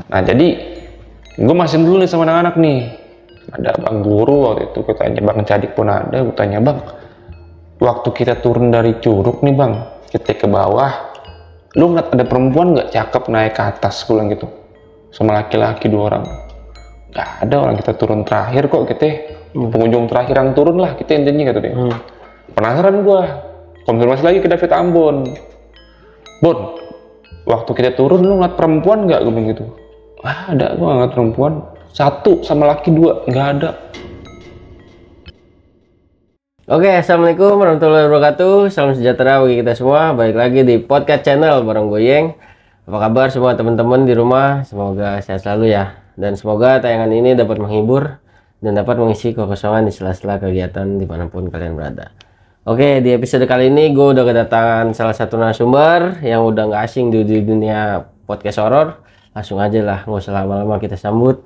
Nah jadi gue masih dulu nih sama anak-anak nih. Ada bang guru waktu itu, gue tanya bang Cadik pun ada, gue tanya bang, waktu kita turun dari curug nih bang, kita ke bawah, lu ngeliat ada perempuan nggak cakep naik ke atas, gue bilang gitu, sama laki-laki 2 orang. Nggak ada, orang kita turun terakhir kok, kita pengunjung terakhir yang turun lah kita intinya kata dia. Penasaran gue, konfirmasi lagi ke David Ambon, Bon, waktu kita turun lu ngeliat perempuan nggak, gue bilang gitu. Ah, ada, gue ngeliat perempuan 1 sama laki 2, nggak ada. Oke, assalamualaikum warahmatullahi wabarakatuh. Salam sejahtera bagi kita semua. Balik lagi di podcast channel bareng gue Yeng. Apa kabar semua teman-teman di rumah? Semoga sehat selalu ya. Dan semoga tayangan ini dapat menghibur dan dapat mengisi kekosongan di sela-sela kegiatan dimanapun kalian berada. Oke, di episode kali ini gue udah kedatangan salah satu narasumber yang udah nggak asing di dunia podcast horor. Langsung aja lah, nggak usah lama-lama, kita sambut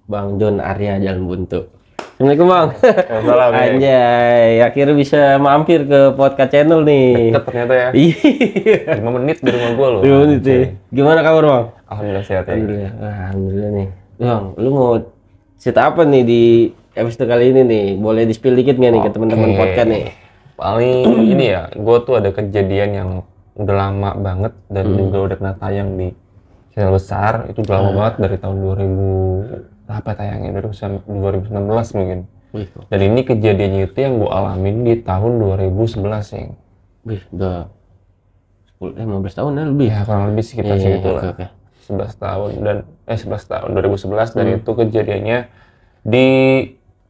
Bang John Arya Jalan Buntu. Assalamualaikum Bang. Salam. Anjay, akhirnya bisa mampir ke podcast channel nih. Deket ternyata ya. Iya. 5 menit dari rumah gue loh. 5 menit ya. Gimana kabar Bang? Alhamdulillah sehat ya. Alhamdulillah. Alhamdulillah nih. Bang, lu mau cerita apa nih di episode kali ini nih? Boleh di-spill dikit nggak nih ke teman-teman podcast nih? Paling ini ya, gue tuh ada kejadian yang udah lama banget dan juga udah pernah tayang di channel besar. Itu udah lama banget dari tahun 2000 apa tayangnya, dari 2016 mungkin. Dan ini kejadiannya itu yang gue alamin di tahun 2011 ya. Wih, udah 15 tahun ya lebih. Ya kurang lebih sekitar segitu lah. Oke. 11 tahun dan 11 tahun 2011 dan itu kejadiannya di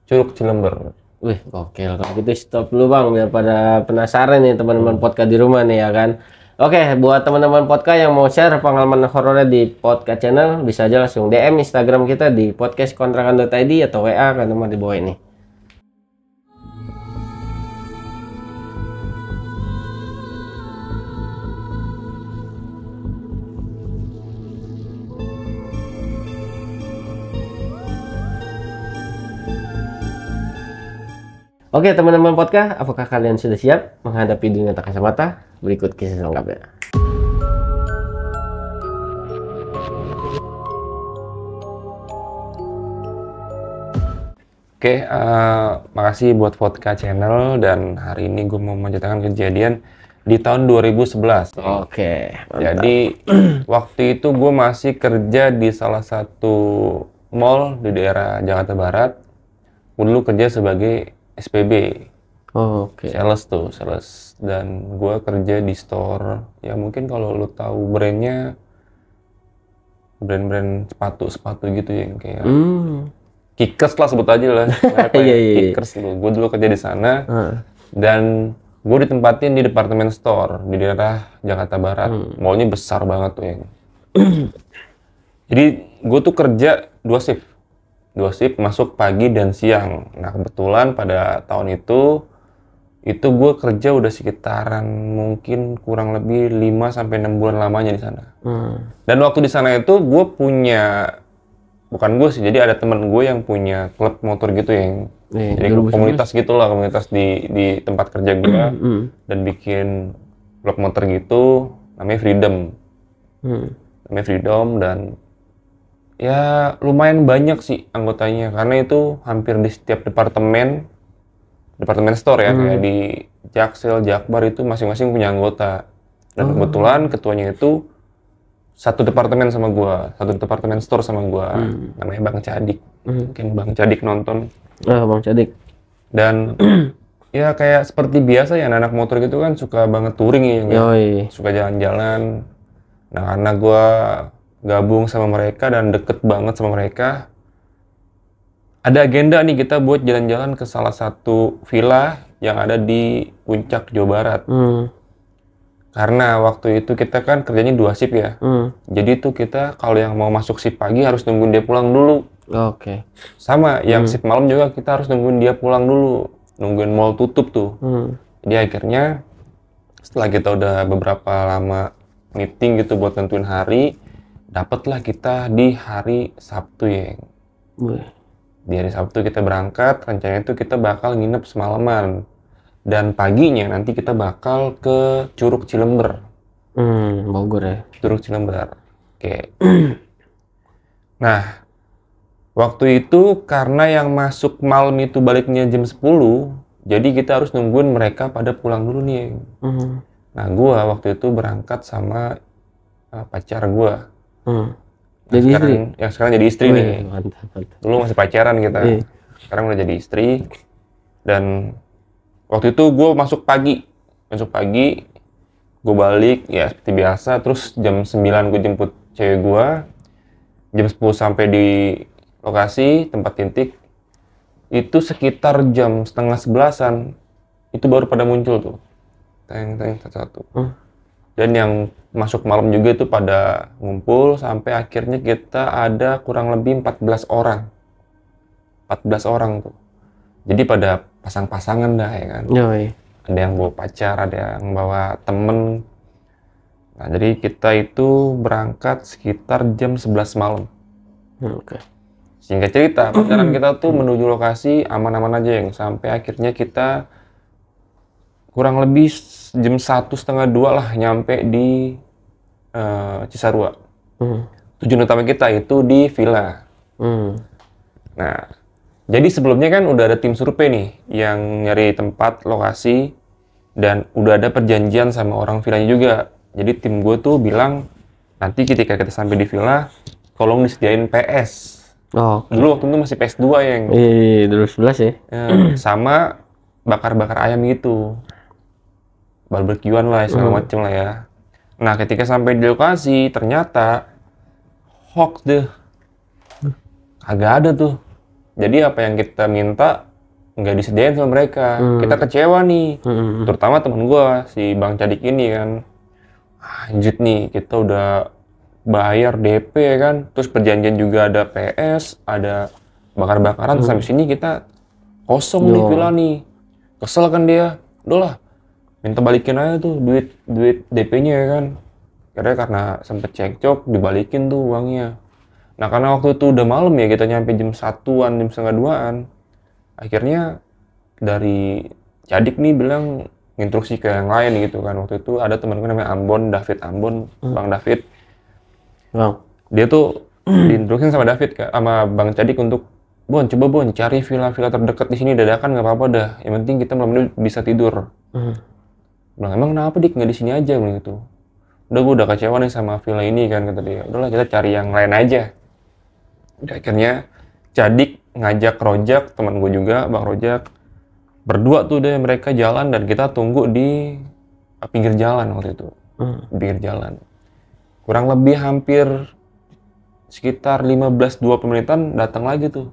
Curug Cilember. Wih, gokil. Kalau gitu stop dulu Bang, biar pada penasaran nih teman-teman podcast di rumah nih ya kan. Oke, buat teman-teman podcast yang mau share pengalaman horornya di podcast channel, bisa aja langsung DM Instagram kita di podcastkontrakan.id atau WA ke nomor di bawah ini. Oke teman-teman podcast, apakah kalian sudah siap menghadapi dunia tak kasat mata? Berikut kisah selengkapnya. Oke, makasih buat Vodka Channel dan hari ini gue mau menceritakan kejadian di tahun 2011. Oke, mantap. Jadi waktu itu gue masih kerja di salah satu mall di daerah Jakarta Barat. Gue dulu kerja sebagai SPB, Oke. sales, dan gue kerja di store. Ya mungkin kalau lo tahu brandnya, brand sepatu gitu yang kayak Kickers lah, sebut aja lah. Iya. Kickers dulu. Gue dulu kerja di sana dan gue ditempatin di departemen store di daerah Jakarta Barat. Mallnya besar banget tuh yang. Jadi gue tuh kerja 2 shift. 2 shift, masuk pagi dan siang. Nah kebetulan pada tahun itu gue kerja udah sekitaran mungkin kurang lebih 5-6 bulan lamanya di sana. Dan waktu di sana itu gue punya, bukan gue sih, jadi ada temen gue yang punya klub motor gitu yang jadi komunitas gitulah, komunitas di tempat kerja gue dan bikin klub motor gitu, namanya Freedom dan ya lumayan banyak sih anggotanya karena itu hampir di setiap departemen store ya, kayak di Jaksel, Jakbar itu masing-masing punya anggota. Dan kebetulan ketuanya itu satu departemen sama gua, satu departemen store sama gua, namanya Bang Cadik. Mungkin Bang Cadik nonton. Bang Cadik. Dan ya kayak seperti biasa ya, anak motor gitu kan suka banget touring ya, suka jalan-jalan. Nah karena gua gabung sama mereka dan deket banget sama mereka, ada agenda nih kita buat jalan-jalan ke salah satu villa yang ada di Puncak, Jawa Barat. Karena waktu itu kita kan kerjanya 2 shift ya. Jadi tuh kita kalau yang mau masuk shift pagi harus nungguin dia pulang dulu. Oke. Sama yang shift malam juga kita harus nungguin dia pulang dulu. Nungguin mall tutup tuh. Jadi akhirnya setelah kita udah beberapa lama meeting gitu buat nentuin hari, dapatlah kita di hari Sabtu ya. Di hari Sabtu kita berangkat, rencananya itu kita bakal nginep semalaman. Dan paginya nanti kita bakal ke Curug Cilember. Bogor ya? Curug Cilember. Oke. Nah, waktu itu karena yang masuk malam itu baliknya jam 10, jadi kita harus nungguin mereka pada pulang dulu nih. Nah, gua waktu itu berangkat sama pacar gua. Jadi istri? Yang sekarang jadi istri nih. Mantap. Dulu masih pacaran kita. Sekarang udah jadi istri. Dan waktu itu gue masuk pagi, gue balik ya seperti biasa. Terus jam 9 gue jemput cewek gue, jam 10 sampai di lokasi tempat titik. Itu sekitar jam setengah 11-an itu baru pada muncul tuh, teng satu. Dan yang masuk malam juga itu pada ngumpul sampai akhirnya kita ada kurang lebih 14 orang tuh. Jadi pada pasang-pasangan dah ya kan. Ada yang bawa pacar, ada yang bawa temen. Nah, jadi kita itu berangkat sekitar jam 11 malam. Singkat cerita, perjalanan kita tuh menuju lokasi aman-aman aja yang sampai akhirnya kita kurang lebih jam 1:30 lah nyampe di Cisarua. Tujuan utama kita itu di villa. Nah, jadi sebelumnya kan udah ada tim survei nih yang nyari tempat lokasi dan udah ada perjanjian sama orang villanya juga. Jadi tim gue tuh bilang nanti ketika kita sampai di villa, tolong disediain PS. Dulu waktu itu masih PS2 yang. Dulu 11 ya. Sama bakar-bakar ayam gitu. Barbekyuan lah segala macem lah ya. Nah, ketika sampai di lokasi ternyata hoax deh. Kagak ada tuh. Jadi apa yang kita minta nggak disediain sama mereka. Kita kecewa nih. Terutama temen gua si Bang Cadik ini kan. Anjir nih, kita udah bayar DP ya kan. Terus perjanjian juga ada PS, ada bakar-bakaran. Sampai sini kita kosong nih villa nih. Kesel kan dia. Udah lah, minta balikin aja tuh duit DP-nya ya kan. Karena sempet cekcok, dibalikin tuh uangnya. Nah, karena waktu itu udah malam ya, kita nyampe jam 1-an, jam setengah 2-an. Akhirnya dari Cadik nih bilang instruksi ke yang lain gitu kan. Waktu itu ada temen gue namanya David Ambon, Bang David. Dia tuh diinstruksiin sama David sama Bang Cadik untuk coba cari villa-villa terdekat di sini dadakan, nggak apa-apa dah. Yang penting kita malam ini bisa tidur. Bilang, emang kenapa Dik nggak di sini aja gitu. Udah, gue udah kecewa nih sama villa ini kan, kata dia. Udahlah, kita cari yang lain aja. Udah, akhirnya Cadik ngajak Rojak, teman gue juga, Bang Rojak. Berdua tuh deh mereka jalan dan kita tunggu di pinggir jalan waktu itu. Pinggir jalan. Kurang lebih hampir sekitar 15-20 menitan datang lagi tuh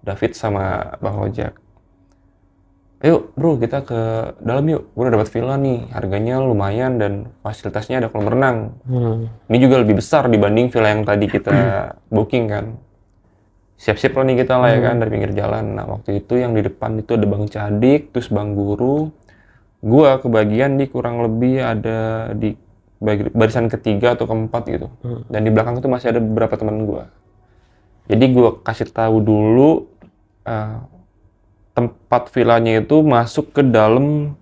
David sama Bang Rojak. Ayo bro, kita ke dalam yuk. Gue udah dapat villa nih, harganya lumayan dan fasilitasnya ada kolam renang. Ini juga lebih besar dibanding villa yang tadi kita booking kan. Siap-siap lah nih kita lah ya kan dari pinggir jalan. Nah, waktu itu yang di depan itu ada Bang Cadik, terus Bang Guru. Gua kebagian di kurang lebih ada di barisan ketiga atau keempat gitu. Dan di belakang itu masih ada beberapa teman gua. Jadi gua kasih tahu dulu tempat villanya itu masuk ke dalam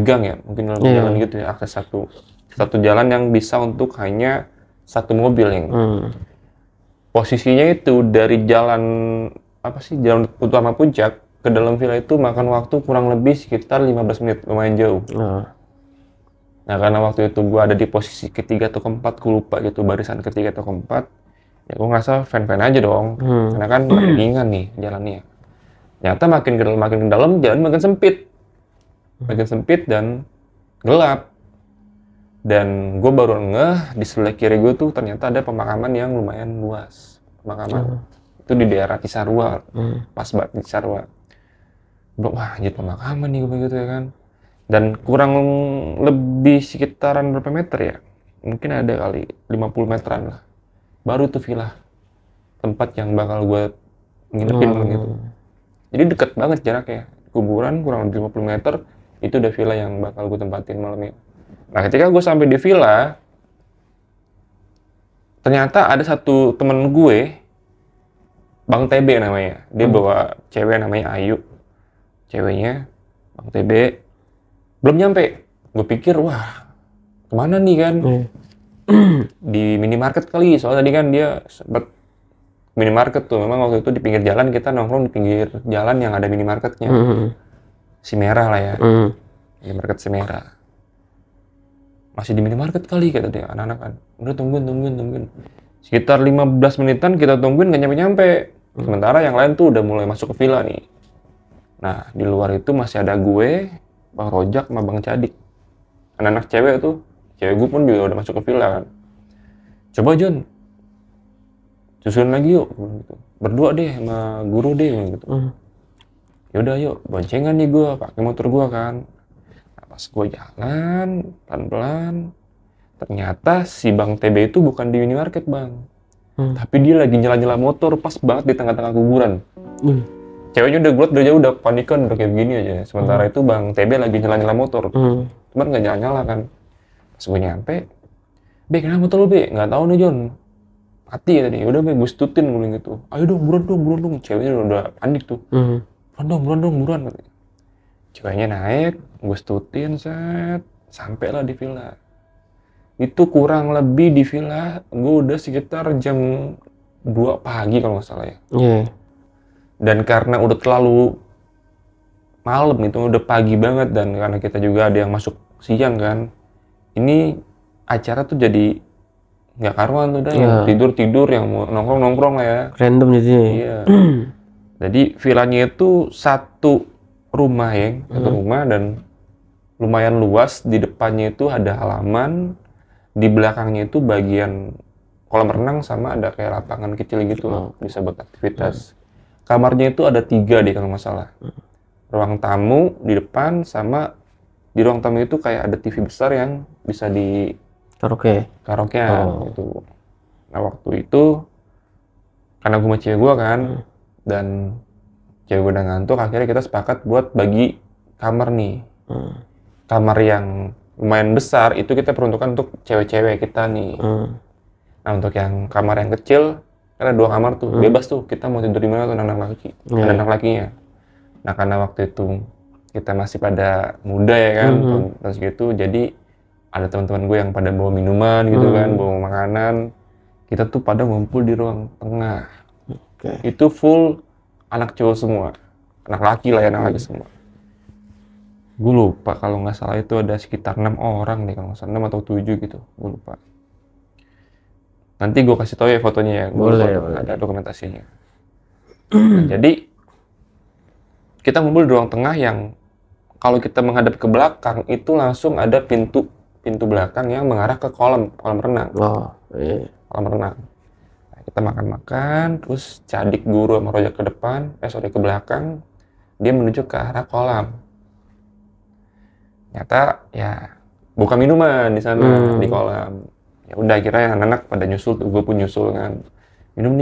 gang ya, mungkin dalam jalan gitu ya, akses satu jalan yang bisa untuk hanya satu mobil yang posisinya itu dari jalan utama puncak ke dalam villa itu makan waktu kurang lebih sekitar 15 menit, lumayan jauh. Nah, karena waktu itu gua ada di posisi ketiga atau keempat, gue lupa gitu, barisan ketiga atau keempat, ya gua ngerasa fan-fan aja dong, karena kan ringan nih jalannya. Ternyata makin ke dalam jalan makin sempit dan gelap. Dan gue baru ngeh di sebelah kiri gue tuh ternyata ada pemakaman yang lumayan luas. Itu di daerah Cisarua, pas banget di Cisarua. Wah, anjir pemakaman nih gue begitu ya kan. Dan kurang lebih sekitaran berapa meter ya? Mungkin ada kali 50 meteran lah. Baru tuh villa. Tempat yang bakal gue nginepin gitu. Jadi deket banget jaraknya. Kuburan kurang lebih 50 meter, itu udah villa yang bakal gue tempatin malamnya. Nah, ketika gue sampai di villa, ternyata ada satu temen gue, Bang TB namanya. Dia bawa cewek namanya Ayu. Ceweknya, Bang TB, belum nyampe. Gue pikir, wah, kemana nih kan? Di minimarket kali, soalnya tadi kan dia sempet minimarket tuh. Memang waktu itu di pinggir jalan, kita nongkrong di pinggir jalan yang ada minimarketnya. Si Merah lah ya. Minimarket si Merah. Masih di minimarket kali kata dia, anak-anak kan. Udah tungguin. Sekitar 15 menitan kita tungguin gak nyampe-nyampe. Sementara yang lain tuh udah mulai masuk ke villa nih. Nah, di luar itu masih ada gue, Bang Rojak sama Bang Cadik. Anak-anak cewek tuh. Cewek gue pun juga udah masuk ke villa kan. Coba John, susulin lagi yuk, gitu. Berdua deh sama guru deh, gitu. Yaudah yuk, boncengan nih gue, pakai motor gue kan. Nah, pas gue jalan pelan-pelan, ternyata si Bang TB itu bukan di minimarket bang, tapi dia lagi nyala-nyala motor pas banget di tengah-tengah kuburan. Ceweknya udah udah jauh, udah panikan, udah kayak begini aja. Sementara itu Bang TB lagi nyala-nyala motor, cuman nggak nyala-nyala kan. Pas gue nyampe, Be, kenapa motor lu, Be? Nggak tahu nih, John. Mati ya tadi. Udah, Be, gue stutin gue gitu. Ayo dong, buruan dong. Ceweknya udah panik tuh. Buruan dong. Ceweknya naik, gue stutin, set. Sampailah di villa. Itu kurang lebih di villa, gue udah sekitar jam 2 pagi kalau nggak salah ya. Dan karena udah terlalu malam, itu udah pagi banget. Dan karena kita juga ada yang masuk siang kan. Ini acara tuh jadi nggak karuan tuh, yang tidur yang mau nongkrong lah ya. Random jadinya. Iya. Jadi villanya itu satu rumah dan lumayan luas. Di depannya itu ada halaman, di belakangnya itu bagian kolam renang sama ada kayak lapangan kecil gitu, bisa buat aktivitas. Kamarnya itu ada 3 deh kalau nggak salah. Ruang tamu di depan, sama di ruang tamu itu kayak ada TV besar yang bisa di karaokean gitu. Nah waktu itu karena gue sama cewek gue kan, dan cewek gue udah ngantuk, akhirnya kita sepakat buat bagi kamar nih. Kamar yang lumayan besar itu kita peruntukkan untuk cewek-cewek kita nih. Nah untuk yang kamar yang kecil, karena 2 kamar tuh bebas tuh, kita mau tidur di mana tuh anak lakinya. Nah karena waktu itu kita masih pada muda ya kan, tahun segitu, jadi ada teman-teman gue yang pada bawa minuman gitu kan, bawa makanan. Kita tuh pada ngumpul di ruang tengah. Itu full anak cowok semua, anak laki semua. Gue lupa kalau nggak salah itu ada sekitar 6 orang deh, kalau nggak salah 6 atau 7 gitu, gue lupa. Nanti gue kasih tau ya fotonya ya, boleh. Ada dokumentasinya. Nah, jadi kita ngumpul di ruang tengah yang kalau kita menghadap ke belakang itu langsung ada pintu belakang yang mengarah ke kolam renang. Kolam renang. Nah, kita makan, terus Cadik, Guru sama Rojak ke depan, ke belakang, dia menuju ke arah kolam. Ternyata ya buka minuman di sana di kolam. Ya udah, akhirnya anak-anak pada nyusul tuh, gue pun nyusul kan. Minum.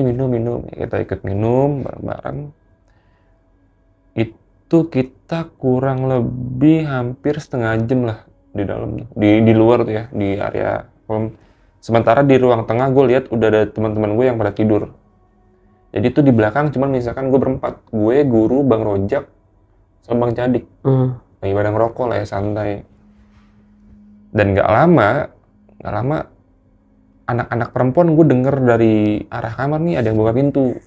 Ya, kita ikut minum bareng-bareng. Itu kita kurang lebih hampir setengah jam lah di dalam, di luar tuh ya, di area kolam. Sementara di ruang tengah gue lihat udah ada teman-teman gue yang pada tidur. Jadi itu di belakang cuman misalkan gue berempat, gue, Guru, Bang Rojak, sama Bang Cadik. Lagi pada ngerokok lah ya, santai. Dan nggak lama anak-anak perempuan gue denger dari arah kamar nih ada yang buka pintu.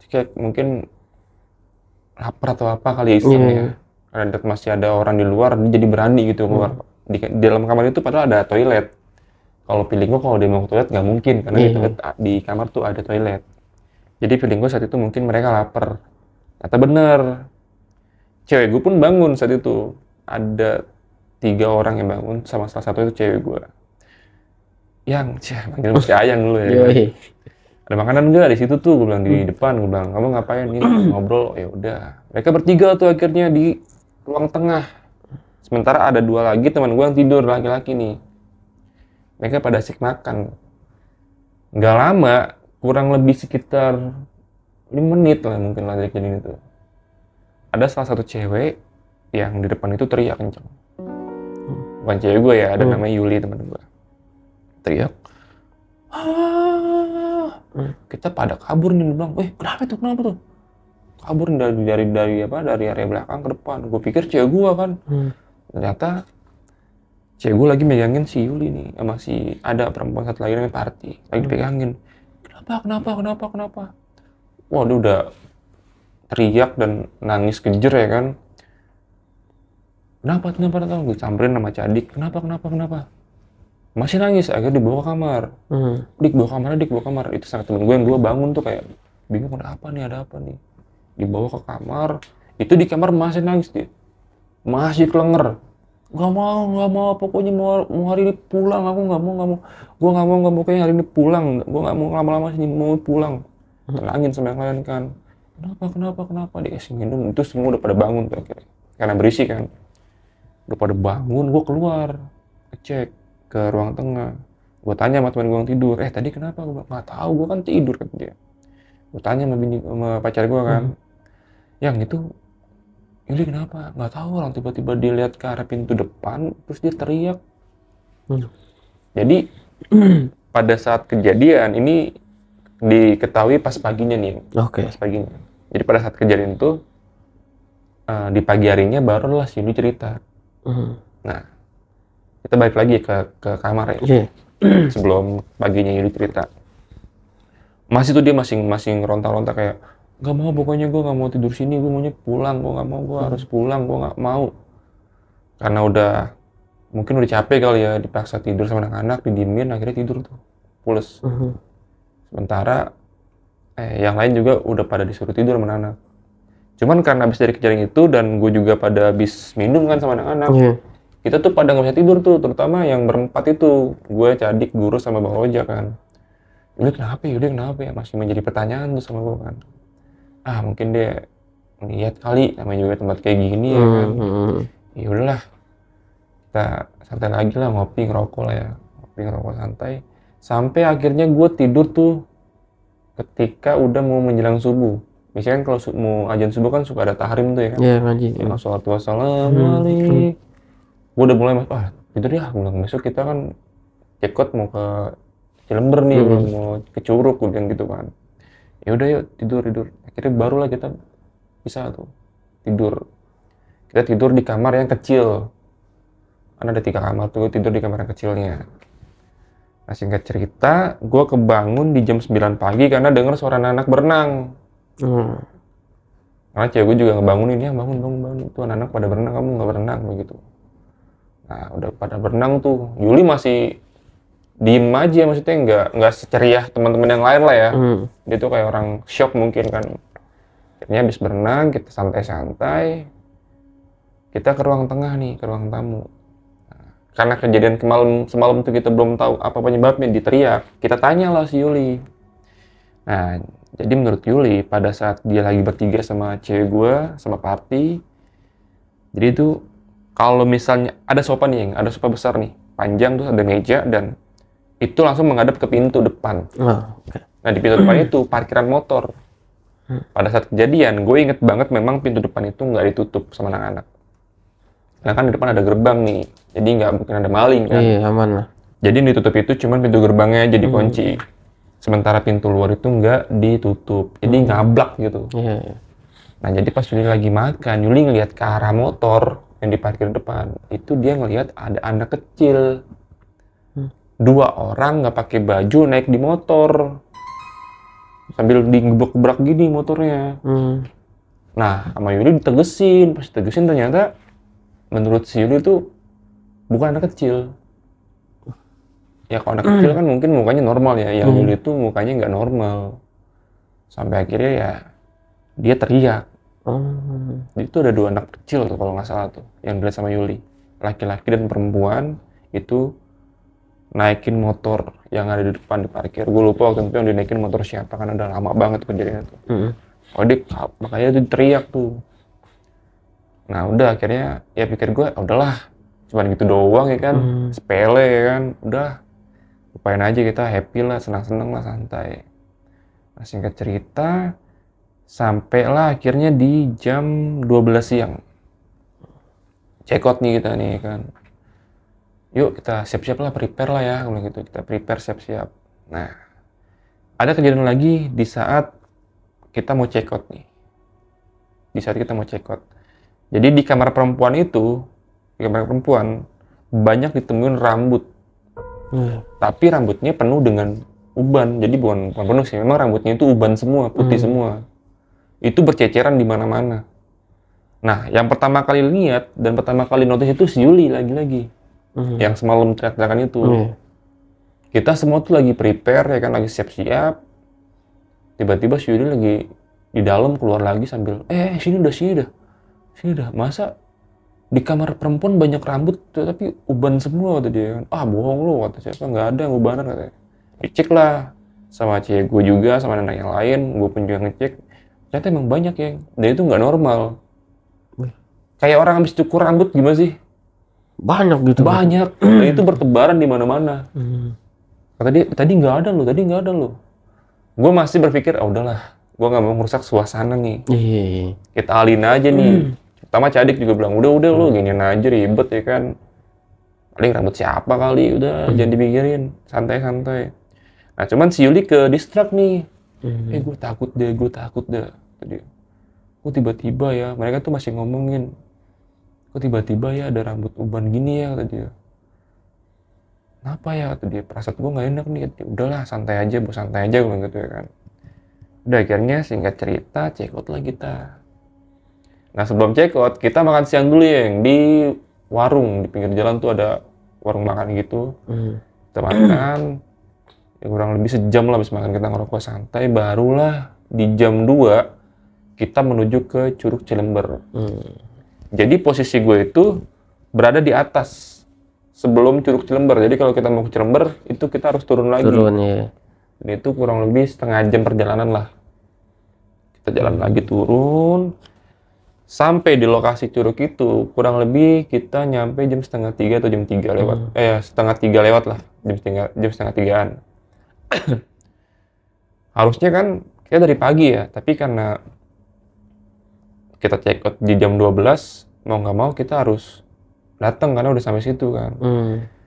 Kayak mungkin lapar atau apa kali iseng ya. Karena masih ada orang di luar, dia jadi berani gitu keluar. Di dalam kamar itu padahal ada toilet. Kalau feeling gue kalau dia mau ke toilet nggak mungkin, karena di kamar tuh ada toilet. Jadi feeling gue saat itu mungkin mereka lapar. Ternyata bener. Cewek gue pun bangun saat itu. Ada 3 orang yang bangun, sama salah satu itu cewek gue. Manggil mesti Ayang dulu ya. Ada makanan enggak di situ tuh, gue bilang di depan. Gue bilang, kamu ngapain nih? Ngobrol. Ya udah. Mereka bertiga tuh akhirnya di ruang tengah. Sementara ada 2 lagi teman gue yang tidur, laki-laki nih. Mereka pada asik makan. Nggak lama, kurang lebih sekitar 5 menit lah mungkin lah kejadian itu. Ada salah satu cewek yang di depan itu teriak kenceng. Bukan cewek gue ya, ada namanya Yuli teman gue. Teriak. Kita pada kabur nih, bilang, kenapa tuh? Kabur dari area belakang ke depan. Gue pikir cewek gue kan. Ternyata cewek gue lagi megangin si Yuli nih, sama si ada perempuan satu lagi namanya Parti, lagi dipegangin. kenapa? Wah, dia udah teriak dan nangis kejer ya kan. Kenapa? Gue samperin sama Cadik, kenapa? Masih nangis, akhirnya dibawa ke kamar. Dik, bawa kamar. Itu sama temen gue yang gue bangun tuh kayak, bingung ada apa nih. Dibawa ke kamar, itu di kamar masih nangis dia. Masih kelenger. Gak mau, pokoknya mau hari ini pulang, aku gak mau. Gue gak mau kayaknya hari ini pulang. Gue gak mau lama-lama sini, mau pulang. Tenangin sama yang lain kan. Kenapa? Dikasih minum, itu semua udah pada bangun tuh akhirnya. Karena berisi kan. Udah pada bangun, gue keluar. Ngecek ke ruang tengah. Gue tanya sama teman gue yang tidur, tadi kenapa? Gue gak tahu, gue kan tidur kan dia. Gue tanya sama pacar gue kan. Yang itu, Yuli kenapa? Gak tahu, orang tiba-tiba dia lihat ke arah pintu depan, terus dia teriak. Jadi, pada saat kejadian, ini diketahui pas paginya nih. Pas paginya. Jadi pada saat kejadian itu, di pagi harinya barulah si Yuli cerita. Nah, kita balik lagi ke kamar ya. Sebelum paginya Yuli cerita. Masih tuh dia masih ronta-ronta kayak, gak mau, pokoknya gue gak mau tidur sini, gue maunya pulang, gue harus pulang, gue gak mau. Karena mungkin udah capek kali ya, dipaksa tidur sama anak-anak, didiemin, akhirnya tidur tuh, pules. Sementara, yang lain juga udah pada disuruh tidur sama anak. Cuman karena habis dari kejadian itu, dan gue juga pada habis minum kan sama anak-anak, kita tuh pada gak bisa tidur tuh, terutama yang berempat itu, gue, Cadik, Guru, sama Bang Roja kan. Yuli kenapa ya? Masih menjadi pertanyaan tuh sama gue kan. Mungkin dia ngeliat kali, namanya juga tempat kayak gini ya kan. Ya udahlah, kita santai lagi lah, ngopi ngerokok santai. Sampai akhirnya gue tidur tuh ketika udah mau menjelang subuh. Biasanya kan kalau mau azan subuh kan suka ada tahrim tuh ya kan. Iya, ngaji. Sholatu wassalamualaikum. Gue udah mulai tidur ya, besok kita kan cekot mau ke Cilember nih, mau ke Curug, gue bilang gitu kan. Ya udah yuk tidur. Akhirnya barulah kita bisa tuh tidur. Kita tidur di kamar yang kecil. Kan ada 3 kamar tuh, tidur di kamar yang kecilnya. Nah, singkat cerita, gue kebangun di jam 9 pagi karena denger suara anak berenang. Karena cewek gue juga ngebangunin, ya bangun. Tuh anak-anak pada berenang, kamu nggak berenang begitu. Nah, udah pada berenang tuh. Yuli masih diem aja, maksudnya nggak seceriah teman-teman yang lain lah ya. Dia tuh kayak orang shock mungkin kan. Akhirnya habis berenang, kita santai-santai. Kita ke ruang tengah nih, ke ruang tamu. Nah, karena kejadian semalam tuh kita belum tahu apa penyebabnya, diteriak. Kita tanyalah si Yuli. Nah, jadi menurut Yuli, pada saat dia lagi bertiga sama cewek gue, sama Parti, jadi itu kalau misalnya ada sofa nih, ada sofa besar nih, panjang tuh ada meja, dan itu langsung menghadap ke pintu depan. Nah, di pintu depan itu parkiran motor. Pada saat kejadian, gue inget banget memang pintu depan itu nggak ditutup sama anak-anak. Nah kan di depan ada gerbang nih, jadi nggak mungkin ada maling kan. Iya, aman lah. Jadi yang ditutup itu cuman pintu gerbangnya aja dikunci. Sementara pintu luar itu nggak ditutup, jadi ngablak gitu. Nah jadi pas Yuli lagi makan, Yuli ngeliat ke arah motor yang diparkir depan, itu dia ngeliat ada anak kecil. 2 orang nggak pakai baju naik di motor sambil digebrak-gebrak gini motornya. Nah sama Yuli ditegesin, pas ditegesin ternyata menurut si Yuli itu bukan anak kecil. Ya kalau anak kecil kan mungkin mukanya normal ya, yang Yuli itu mukanya nggak normal. Sampai akhirnya ya dia teriak. Itu ada 2 anak kecil tuh kalau nggak salah tuh yang dilihat sama Yuli, laki-laki dan perempuan itu naikin motor yang ada di depan di parkir. Gue lupa waktu itu yang dinaikin motor siapa, karena udah lama banget kejadiannya tuh. Makanya dia teriak tuh. Nah udah akhirnya ya pikir gue, udahlah cuman gitu doang ya kan, sepele ya kan, udah lupain aja, kita happy lah, senang-senang lah, santai. Nah, singkat cerita, sampailah akhirnya di jam 12 siang. Check out nih kita nih kan. Yuk kita siap-siap lah, prepare lah ya, kalau gitu kita prepare siap-siap. Nah, ada kejadian lagi di saat kita mau check out nih. Jadi di kamar perempuan itu, banyak ditemuin rambut. Tapi rambutnya penuh dengan uban. Jadi bukan penuh sih, memang rambutnya itu uban semua, putih semua. Itu berceceran di mana-mana. Nah, yang pertama kali lihat dan pertama kali notice itu si Yuli lagi-lagi. Yang semalam teriak-teriakan itu. Kita semua tuh lagi prepare ya kan, lagi siap-siap. Tiba-tiba si Yuli lagi di dalam keluar lagi sambil, sini dah. Masa di kamar perempuan banyak rambut tapi uban semua, kata dia kan. Bohong lu, kata siapa, nggak ada yang ubanan, katanya. Dicek lah sama cewek gue juga, sama anak yang lain, gue pun juga ngecek. Ternyata emang banyak yang, dan itu nggak normal. Kayak orang habis cukur rambut gimana sih? Banyak gitu. Banyak. Dan itu bertebaran di mana-mana. Kata dia, tadi nggak ada lo. Gue masih berpikir, udahlah, gue nggak mau merusak suasana nih. Kita alin aja nih. Pertama Cadik juga bilang, udah lo giniin aja, ribet ya kan. Paling rambut siapa kali, udah jangan dipikirin, santai-santai. Nah cuman si Yuli ke distract nih. Gue takut dah. Tadi, kok tiba-tiba ya, mereka tuh masih ngomongin, kok tiba-tiba ya ada rambut uban gini ya, kata dia. Kenapa ya, kata dia, perasaan gue gak enak nih. Udahlah, santai aja gue bilang gitu ya kan. Udah akhirnya singkat cerita, check out lah kita. Nah sebelum check out, kita makan siang dulu ya, di warung, di pinggir jalan tuh ada warung makan gitu. Kita makan, ya kurang lebih sejam lah habis makan, kita ngerokok santai, barulah di jam 2, kita menuju ke Curug Cilember. Jadi posisi gue itu berada di atas sebelum Curug Cilember. Jadi kalau kita mau ke Cilember itu kita harus turun lagi. Ya. Dan itu kurang lebih setengah jam perjalanan lah. Kita jalan lagi turun sampai di lokasi Curug itu kurang lebih kita nyampe jam 2:30 atau jam 3 lewat. 2:30 lewat lah, jam 2:30-an. Harusnya kan kita dari pagi ya, tapi karena kita check out di jam 12, mau nggak mau kita harus datang karena udah sampai situ kan.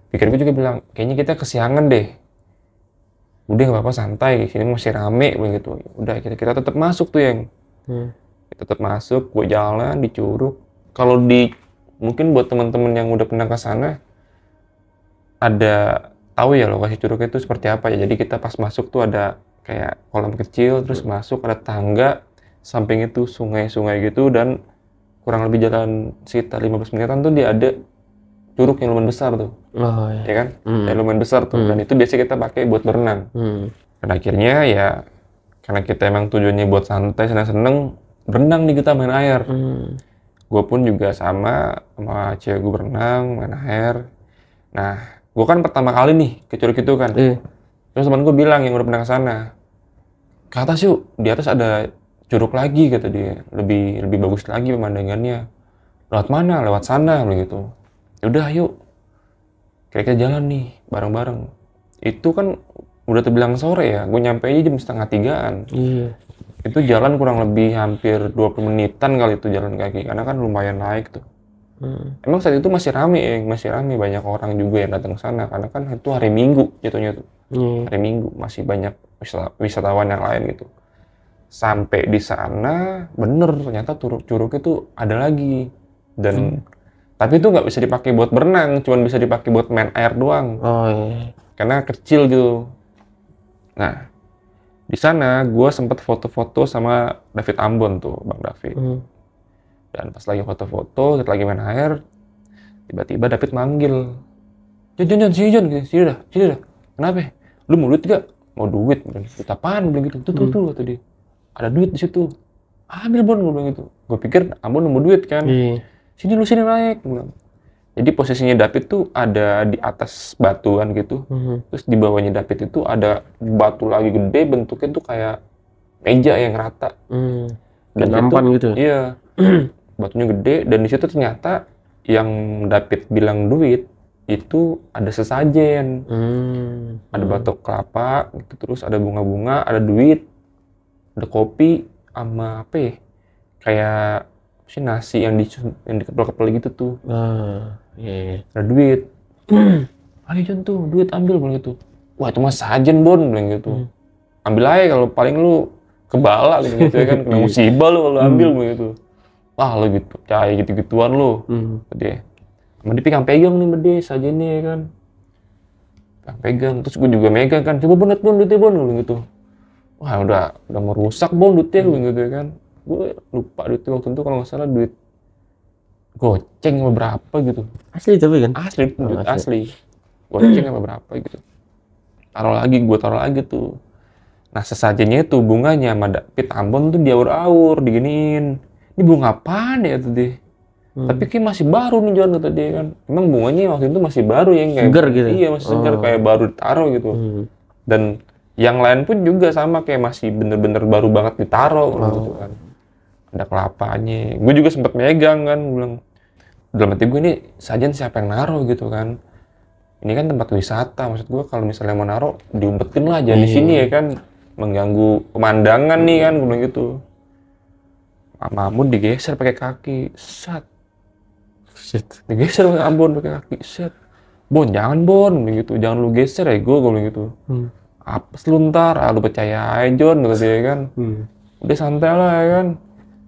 Pikir gue juga bilang, kayaknya kita kesiangan deh. Udah nggak apa-apa, santai, sini masih rame begitu. Udah kita tetap masuk tuh yang. Kita tetap masuk, gue jalan di Curug. Kalau mungkin buat teman-teman yang udah pernah ke sana, ada tahu ya lokasi Curug itu seperti apa ya. Jadi kita pas masuk tuh ada kayak kolam kecil, terus masuk ada tangga. Samping itu sungai-sungai gitu, dan kurang lebih jalan sekitar 15 menitan tuh dia ada curug yang lumayan besar tuh. Ya kan? Yang lumayan besar tuh, dan itu biasa kita pakai buat berenang. Dan akhirnya ya karena kita emang tujuannya buat santai, seneng-seneng, berenang nih kita main air. Gue pun juga sama cewek gue berenang, main air. Nah, gue kan pertama kali nih ke curug itu kan. Terus teman gue bilang yang udah pernah ke sana, ke atas yuk, di atas ada curug lagi, kata dia, lebih bagus lagi pemandangannya. Lewat mana? Lewat sana, begitu. Udah yuk, kira-kira jalan nih bareng-bareng. Itu kan udah terbilang sore ya, gue nyampe aja jam 2:30-an. Itu jalan kurang lebih hampir 20 menitan kali itu jalan kaki, karena kan lumayan naik tuh. Emang saat itu masih rame banyak orang juga yang datang ke sana, karena kan itu hari Minggu jatuhnya tuh. Hari Minggu masih banyak wisatawan yang lain gitu. Sampai di sana, bener ternyata curug itu ada lagi. Dan tapi itu nggak bisa dipakai buat berenang, cuma bisa dipakai buat main air doang. Karena kecil gitu. Nah, di sana gue sempet foto-foto sama David Ambon tuh, Bang David. Dan pas lagi foto-foto, kita lagi main air, tiba-tiba David manggil, Jon, sini dah. Kenapa? Lu mau duit gak? Mau duit? Duit apaan? Bilang gitu. Tuh, kata dia. Ada duit di situ. Ambil Bon, gue bilang gitu. Gue pikir Ambon nemu duit kan. Sini naik, gue bilang. Jadi posisinya David tuh ada di atas batuan gitu. Terus di bawahnya David itu ada batu lagi gede, bentuknya tuh kayak meja yang rata. Dan nampan gitu. Iya. Batunya gede, dan di situ ternyata yang David bilang duit itu ada sesajen. Ada batok kelapa gitu, terus ada bunga-bunga, ada duit, ada kopi, sama apa ya, kayak nasi yang dikepel-kepel gitu tuh. Ada duit. Ayo Jon tuh, duit ambil, bilang gitu. Wah itu mah sajen Bon, bilang gitu. Ambil aja, kalau paling lu kebala gitu ya kan, kena musibah lu kalau ambil, bilang gitu. Wah lu gitu, percaya gitu-gituan lu. Dia sama dia pegang-pegang nih bede sajennya ya kan. pegang, terus gue juga megang kan, coba Bon, liat Bon, duitnya Bon, gitu. Wah udah merusak Bon duitnya, gitu kan. Gue lupa duitnya waktu itu kalau nggak salah duit goceng apa berapa gitu. Asli tapi kan? Asli, duit asli. Goceng apa berapa gitu. Gue taruh lagi tuh. Nah sesajennya itu bunganya sama David Ambon tuh diaur-aur, diginiin. Ini bunga apaan ya tuh deh. Tapi kayak masih baru nih John, kata dia kan. Emang bunganya waktu itu masih baru ya, kayak segar gitu. Iya masih segar, kayak baru ditaruh gitu. Dan yang lain pun juga sama, kayak masih bener-bener baru banget ditaruh gitu kan. Ada kelapanya. Gue juga sempat megang kan, gue bilang dalam hati gue, ini sajen siapa yang naruh gitu kan. Ini kan tempat wisata, maksud gue kalau misalnya mau naruh diumpetin lah, jangan di sini ya kan, mengganggu pemandangan nih kan, gue bilang gitu. Mamun digeser pakai kaki, set. Digeser pakai Ambon pakai kaki, set. Bon jangan Bon, begitu, jangan lu geser ya gue bilang gitu. Apes lu ntar, lu percaya aja John, kata dia kan. Udah santai lah ya kan.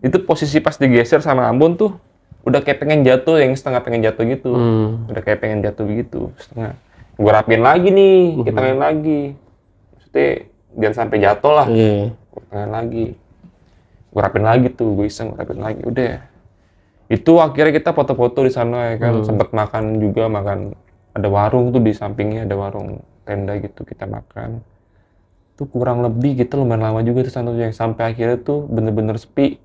Itu posisi pas digeser sama Ambon tuh udah kayak pengen jatuh, yang setengah pengen jatuh gitu. Udah kayak pengen jatuh gitu, setengah. Gue rapin lagi nih, kita main lagi. Maksudnya jangan sampai jatuh lah. Gue pengen lagi. Gue rapin lagi tuh, gue iseng rapin lagi. Udah. Itu akhirnya kita foto-foto di sana ya kan. Sempet makan juga, ada warung tuh di sampingnya, ada warung tenda gitu, kita makan. Tuh kurang lebih kita lumayan lama juga tuh sana, yang sampai akhirnya tuh bener-bener sepi.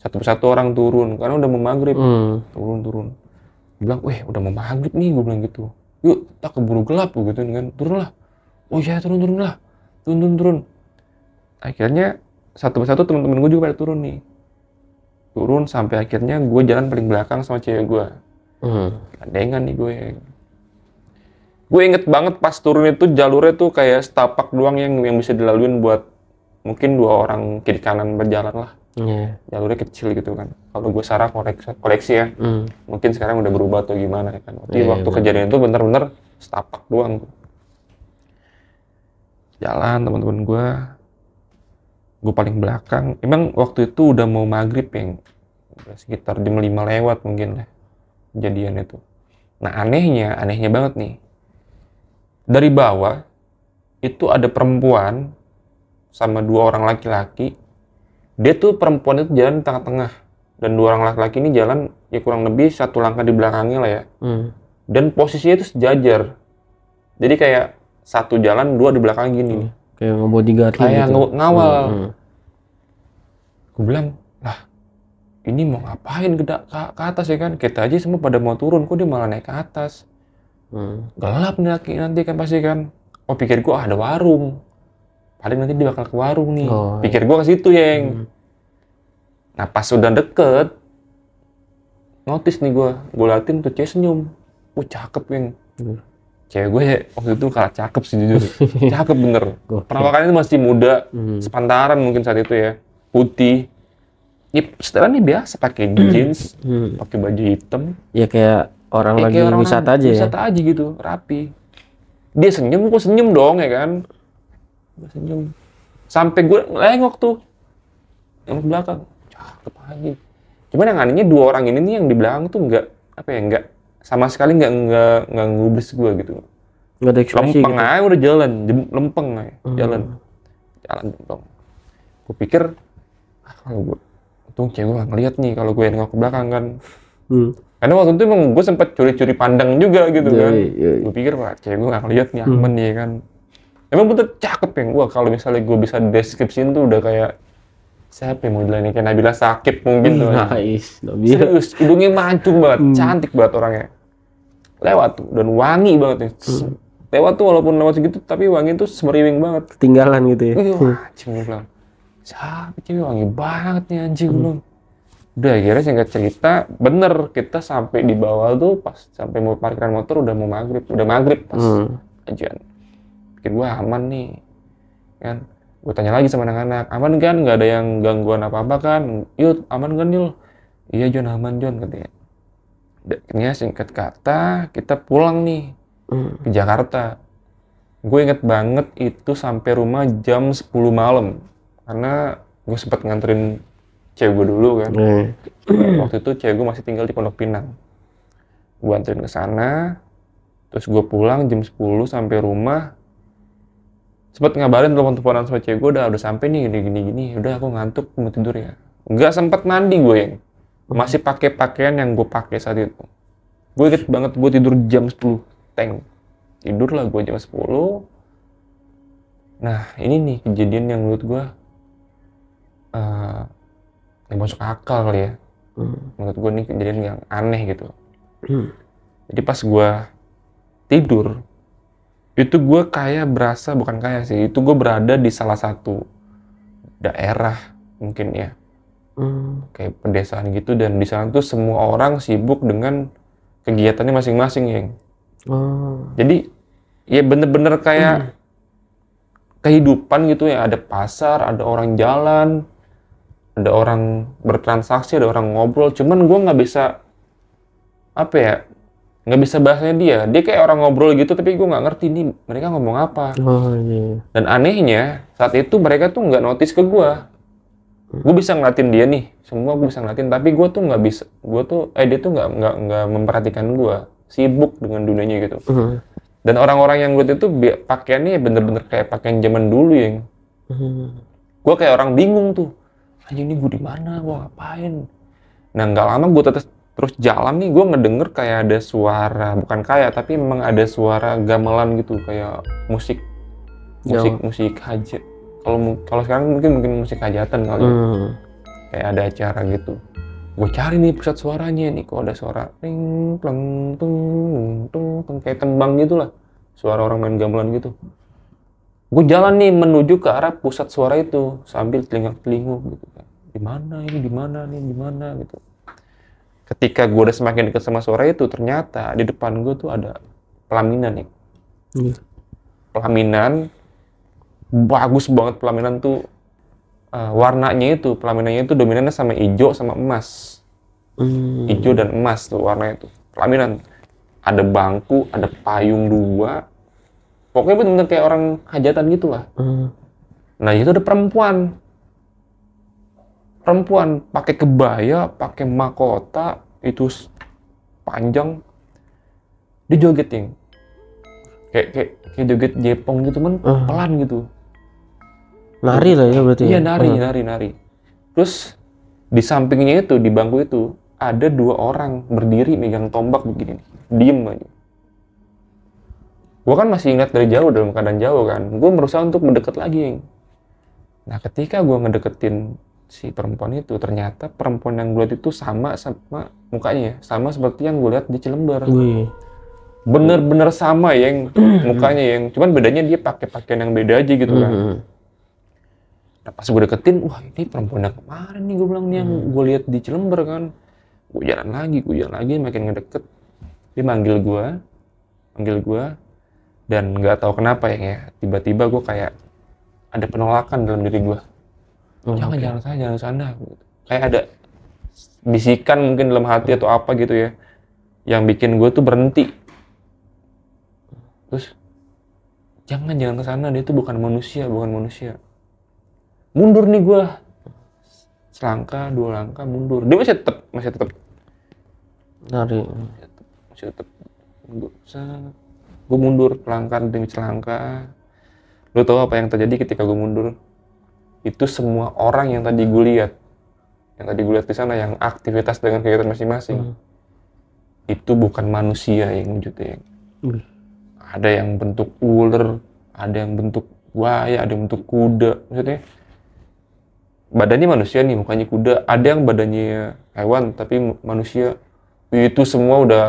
Satu-satu orang turun karena udah mau maghrib. Turun. Bilang, "Weh, udah mau maghrib nih," gue bilang gitu. "Yuk, kita keburu gelap," gitu kan. "Turun lah." "Oh iya, turun lah." Turun. Akhirnya satu-satu teman-teman gue juga pada turun nih. Turun sampai akhirnya gue jalan paling belakang sama cewek gue. Gandengan nih gue. Gue inget banget pas turun itu jalurnya tuh kayak setapak doang yang bisa dilaluin buat mungkin 2 orang kiri kanan berjalan lah. Jalurnya kecil gitu kan. Kalau gue Sarah koleksi ya, mungkin sekarang udah berubah atau gimana ya kan. Waktu kejadian itu bener-bener setapak doang. Jalan teman-teman gue paling belakang. Emang waktu itu udah mau maghrib yang sekitar jam 5 lewat mungkin lah kejadian itu. Nah anehnya banget nih. Dari bawah itu ada perempuan sama 2 orang laki-laki. Dia tuh perempuan itu jalan di tengah-tengah, dan 2 orang laki-laki ini jalan ya kurang lebih 1 langkah di belakangnya lah ya. Dan posisinya itu sejajar. Jadi kayak 1 jalan 2 di belakang gini. Kayak nge-bodyguard kayak gitu. ngawal. Gue bilang, lah ini mau ngapain ke atas ya kan? Kita aja semua pada mau turun, kok dia malah naik ke atas. Gelap nih nanti kan pasti kan. Oh pikir gue ada warung. Paling nanti dia bakal ke warung nih. Pikir gue ke situ yang. Nah pas udah deket, notice nih gue liatin tuh cewek senyum. Cakep yang. Cewek gue waktu itu kalah cakep sih jujur. Cakep bener. Perawakannya masih muda, sepantaran mungkin saat itu ya. Putih. Ya setelannya biasa, pakai jeans, pakai baju hitam. Ya kayak orang lagi wisata aja ya. Wisata aja gitu, rapi. Dia senyum, gue senyum dong ya kan. Senyum. Sampai gue ngelengok tuh yang di belakang, cakep aja. Cuman yang anehnya 2 orang ini nih yang di belakang tuh nggak sama sekali nggak ngubris gue gitu. Nggak ada ekspresi lempeng gitu. Aja udah jalan, lempeng aja, jalan dong. Gue pikir kalau gue untung cewek gue nggak ngeliat nih kalau gue nengok ke belakang kan. Karena waktu itu emang gue sempat curi-curi pandang juga gitu kan. Gue pikir wah cewek gue nggak ngeliat nih, aman nih kan. Emang bener cakep yang gue, kalau misalnya gue bisa deskripsiin tuh udah kayak siapa yang mau bilangnya, kayak Nabila Shakib mungkin tuh. Serius, hidungnya mancung banget, cantik banget orangnya. Lewat tuh, dan wangi banget nih. Lewat tuh walaupun lewat segitu, tapi wangi tuh semeriwing banget. Ketinggalan gitu ya. Anjing gue bilang, siapa cewek wangi banget nih anjing gue bilang. Udah akhirnya singkat cerita, bener kita sampai di bawah tuh pas sampai mau parkiran motor udah maghrib pas ajian. Pikir gue aman nih kan. Gue tanya lagi sama anak-anak, aman kan, nggak ada yang gangguan apa-apa kan? Yuk aman kan Yul? Iya John, aman John katanya. Akhirnya singkat kata kita pulang nih ke Jakarta. Gue inget banget itu sampai rumah jam 10 malam karena gue sempat nganterin cewek gue dulu kan. Waktu itu cewek gue masih tinggal di Pondok Pinang. Gue anterin ke sana. Terus gue pulang jam 10 sampai rumah. Sempet ngabarin teleponan sama cewek gue, udah sampai nih gini. Udah aku ngantuk mau tidur ya. Nggak sempet mandi gue yang. Masih pakai pakaian yang gue pakai saat itu. Gue inget banget gue tidur jam 10. Tank. Tidur lah gue jam 10. Nah ini nih kejadian yang menurut gue nggak masuk akal kali ya. Menurut gue nih kejadian yang aneh gitu. Jadi pas gue tidur, itu gue bukan kayak sih, itu gue berada di salah satu daerah mungkin ya. Kayak pedesaan gitu, dan di sana tuh semua orang sibuk dengan kegiatannya masing-masing ya. Jadi ya bener-bener kayak kehidupan gitu ya, ada pasar, ada orang jalan, ada orang bertransaksi, ada orang ngobrol, cuman gue nggak bisa nggak bisa bahasanya dia kayak orang ngobrol gitu, tapi gue nggak ngerti nih mereka ngomong apa. Dan anehnya saat itu mereka tuh nggak notice ke gue bisa ngeliatin dia nih, semua gue bisa ngeliatin, tapi gue tuh nggak bisa, dia tuh nggak memperhatikan gue, sibuk dengan dunianya gitu. Dan orang-orang yang gue itu pakaiannya bener-bener kayak pakaian zaman dulu yang gue kayak orang bingung tuh, anjing ini gue di mana, gue ngapain. Nah nggak lama gue terus jalan nih, gue ngedenger kayak ada suara, bukan kayak, tapi memang ada suara gamelan gitu, kayak musik hajat. Kalau sekarang mungkin musik hajatan kali ya. Kayak ada acara gitu. Gue cari nih pusat suaranya nih, kok ada suara ting pleng tung tung tung kayak tembang gitulah, suara orang main gamelan gitu. Gue jalan nih menuju ke arah pusat suara itu sambil telingak-telinguk gitu kan. Di mana gitu. Ketika gue udah semakin dekat sama suara itu, ternyata di depan gue tuh ada pelaminan nih. Pelaminan bagus banget, pelaminan tuh pelaminannya itu dominannya sama hijau sama emas. Hijau dan emas tuh warnanya tuh. Pelaminan ada bangku, ada payung 2. Pokoknya bener-bener kayak orang hajatan gitu lah. Nah itu ada perempuan pakai kebaya, pakai mahkota itu panjang, dia joget yang kayak joget Jepang gitu kan, pelan gitu. Nari lah ya berarti. Iya nari. Terus di sampingnya itu, di bangku itu ada 2 orang berdiri megang tombak begini nih, diem aja. Gue kan masih ingat dari jauh, dalam keadaan jauh kan, gue berusaha untuk mendekat lagi. Nah ketika gue ngedeketin si perempuan itu, ternyata perempuan yang gue lihat itu sama mukanya, sama seperti yang gue lihat di Cilember. Bener-bener sama yang mukanya yang, cuman bedanya dia pakai pakaian yang beda aja gitu kan. Nah pas gue deketin, wah ini perempuan yang kemarin nih, gue bilang nih yang gue lihat di Cilember kan. Gue jalan lagi, makin ngedeket. Dia manggil gue, dan nggak tahu kenapa ya, tiba-tiba gue kayak ada penolakan dalam diri gue. Jangan sana. Kayak ada bisikan mungkin dalam hati atau apa gitu ya, yang bikin gue tuh berhenti. Terus jangan ke sana, dia tuh bukan manusia. Mundur nih gue, selangkah 2 langkah mundur, dia masih tetap nari. Gue mundur pelan-pelan demi selangkah. Lo tau apa yang terjadi ketika gue mundur? Itu semua orang yang tadi gue lihat di sana, yang aktivitas dengan kegiatan masing-masing, itu bukan manusia yang wujudnya. Ada yang bentuk ular, ada yang bentuk buaya, ada yang bentuk kuda. Maksudnya badannya manusia nih, mukanya kuda. Ada yang badannya hewan tapi manusia. Itu semua udah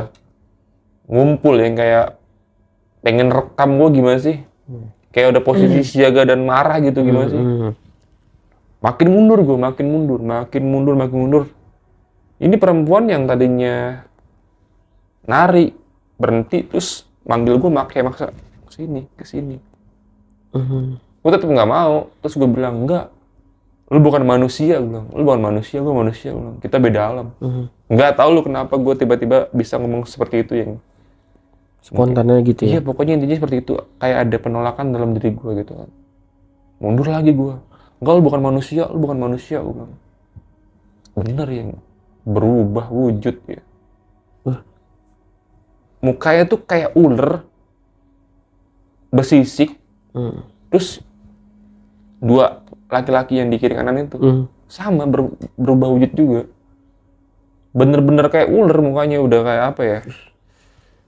ngumpul yang kayak pengen rekam gue gimana sih. Kayak udah posisi siaga dan marah gitu gimana sih. Makin mundur. Ini perempuan yang tadinya nari berhenti, terus manggil gue maksa kesini. Gue tetap nggak mau. Terus gue bilang, enggak, lu bukan manusia. Gue manusia. Kita beda alam. Nggak tahu lu kenapa gue tiba-tiba bisa ngomong seperti itu yang spontannya gitu ya. Iya, pokoknya intinya seperti itu. Kayak ada penolakan dalam diri gue gitu kan. Mundur lagi gue. Enggak, lu bukan manusia. Gue bilang. Bener yang berubah wujud ya. mukanya tuh kayak ular bersisik. Terus dua laki-laki yang di kiri kanan itu sama berubah wujud juga. Bener-bener kayak ular mukanya, udah kayak apa ya?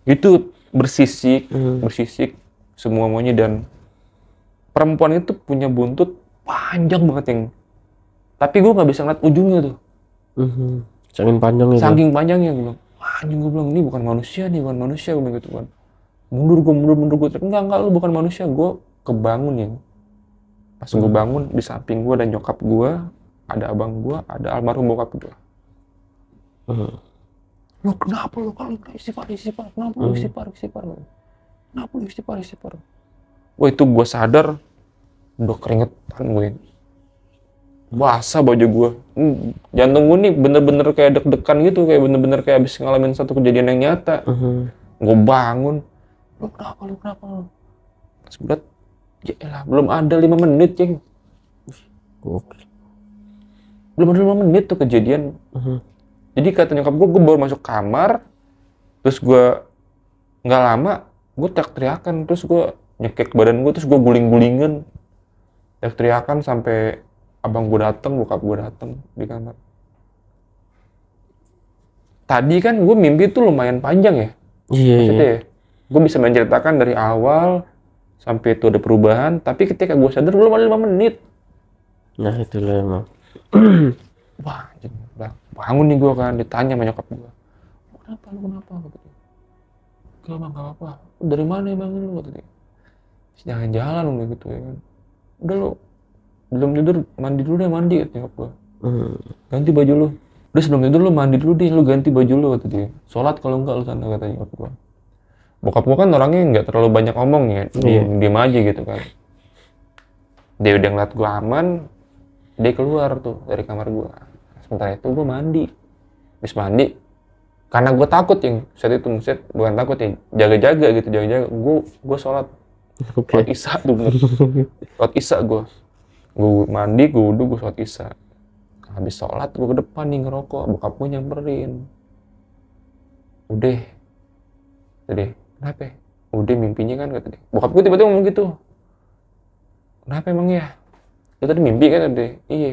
Itu bersisik semuanya, dan perempuan itu punya buntut panjang banget yang. Tapi gue nggak bisa ngeliat ujungnya tuh. Saking panjangnya. Saking panjangnya gue bilang, anjing, gue bilang ini bukan manusia gue bilang gitu kan. Mundur gue enggak lu bukan manusia. Gue kebangun ya. Pas gue bangun, di samping gue ada nyokap gue, ada abang gue, ada almarhum bokap gue. Lu kenapa lu kalau istighfar kenapa lu istighfar kenapa lu istighfar. Wah, itu gue sadar udah keringetan gue, basah baju gue, jantung gue nih bener-bener kayak deg-degan gitu, kayak bener-bener kayak abis ngalamin satu kejadian yang nyata. Gue bangun, lu kenapa pas berat, yaelah belum ada 5 menit ceng. Belum ada 5 menit tuh kejadian. Jadi kata nyokap gue baru masuk kamar, terus gue nggak lama, gue teriak-teriakan, terus gue nyekek badan gue, terus gue guling-gulingan, teriak-teriakan sampai abang gue datang, bokap gue datang di kamar. Tadi kan gue mimpi tuh lumayan panjang ya, maksudnya ya, gue bisa menceritakan dari awal sampai itu ada perubahan, tapi ketika gue sadar belum ada 5 menit. Nah itulah emang. Wah, bangun nih gue kan, ditanya sama nyokap gue, lu kenapa? Gak bang, gak apa-apa. Dari mana ya bang ini lu? Jangan jalan lu gitu ya kan. Udah lu, belum tidur mandi dulu deh, mandi kata nyokap gue. Ganti baju lu. Udah sebelum tidur lu mandi dulu deh, lu ganti baju lu kata dia. Sholat kalau enggak lu sana, kata nyokap gue. Bokap gue kan orangnya nggak terlalu banyak ngomong ya, diem aja gitu kan. Dia udah ngeliat gue aman, dia keluar tuh dari kamar gue. Sementara itu gue mandi. Habis mandi, karena gue takut yang saat itu, bukan takut ya, jaga-jaga gitu, gue sholat. Sholat isya tuh bener. Sholat isya gue mandi, gue wudhu, gue sholat isya. Habis sholat gue ke depan nih ngerokok, bokap gue nyamperin. Udah, kenapa? Udah mimpinya kan, kata dia. Bokap gue tiba-tiba ngomong gitu. Kenapa emang ya? Itu tadi mimpi kan, kata dia. Iya.